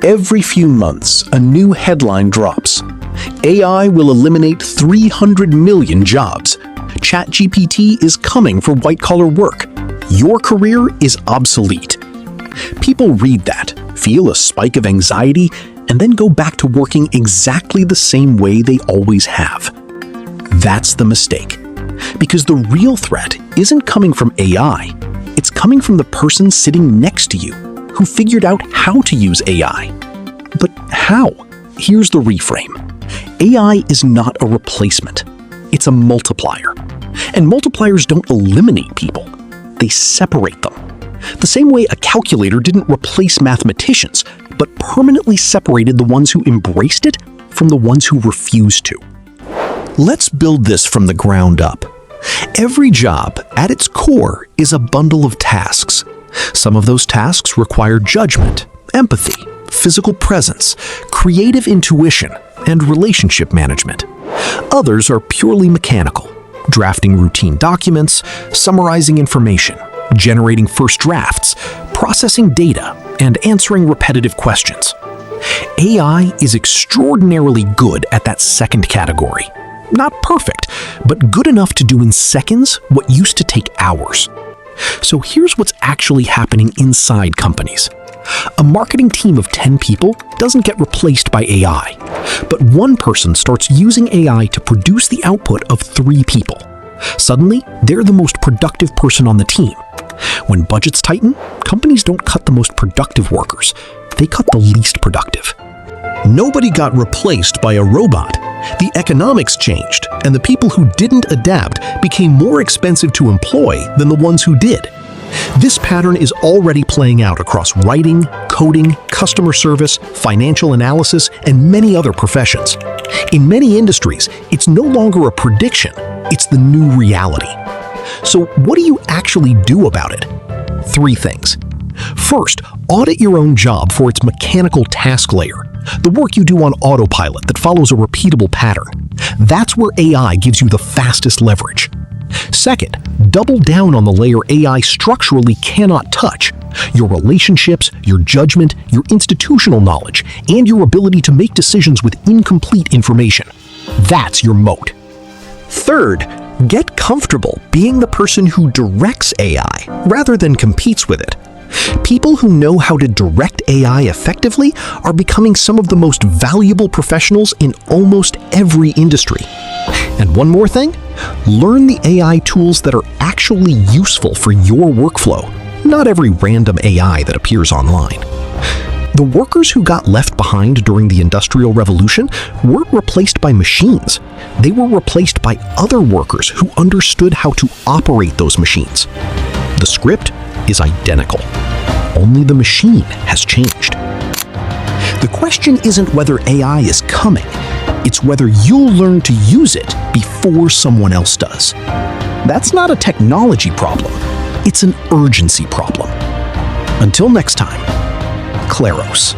Every few months, a new headline drops. AI will eliminate 300 million jobs. ChatGPT is coming for white-collar work. Your career is obsolete. People read that, feel a spike of anxiety, and then go back to working exactly the same way they always have. That's the mistake. Because the real threat isn't coming from AI. It's coming from the person sitting next to you, who figured out how to use AI. But how? Here's the reframe. AI is not a replacement. It's a multiplier. And multipliers don't eliminate people. They separate them. The same way a calculator didn't replace mathematicians, but permanently separated the ones who embraced it from the ones who refused to. Let's build this from the ground up. Every job, at its core, is a bundle of tasks. Some of those tasks require judgment, empathy, physical presence, creative intuition, and relationship management. Others are purely mechanical, drafting routine documents, summarizing information, generating first drafts, processing data, and answering repetitive questions. AI is extraordinarily good at that second category. Not perfect, but good enough to do in seconds what used to take hours. So here's what's actually happening inside companies. A marketing team of 10 people doesn't get replaced by AI, but one person starts using AI to produce the output of 3 people. Suddenly, they're the most productive person on the team. When budgets tighten, companies don't cut the most productive workers. They cut the least productive. Nobody got replaced by a robot. The economics changed, and the people who didn't adapt became more expensive to employ than the ones who did. This pattern is already playing out across writing, coding, customer service, financial analysis, and many other professions. In many industries, it's no longer a prediction, it's the new reality. So what do you actually do about it? 3 things. First, audit your own job for its mechanical task layer, the work you do on autopilot that follows a repeatable pattern. That's where AI gives you the fastest leverage. Second, double down on the layer AI structurally cannot touch: your relationships, your judgment, your institutional knowledge, and your ability to make decisions with incomplete information. That's your moat. Third, get comfortable being the person who directs AI rather than competes with it. People who know how to direct AI effectively are becoming some of the most valuable professionals in almost every industry. And one more thing, learn the AI tools that are actually useful for your workflow, not every random AI that appears online. The workers who got left behind during the Industrial Revolution weren't replaced by machines. They were replaced by other workers who understood how to operate those machines. The script is identical. Only the machine has changed. The question isn't whether AI is coming, it's whether you'll learn to use it before someone else does. That's not a technology problem, it's an urgency problem. Until next time, Klaros.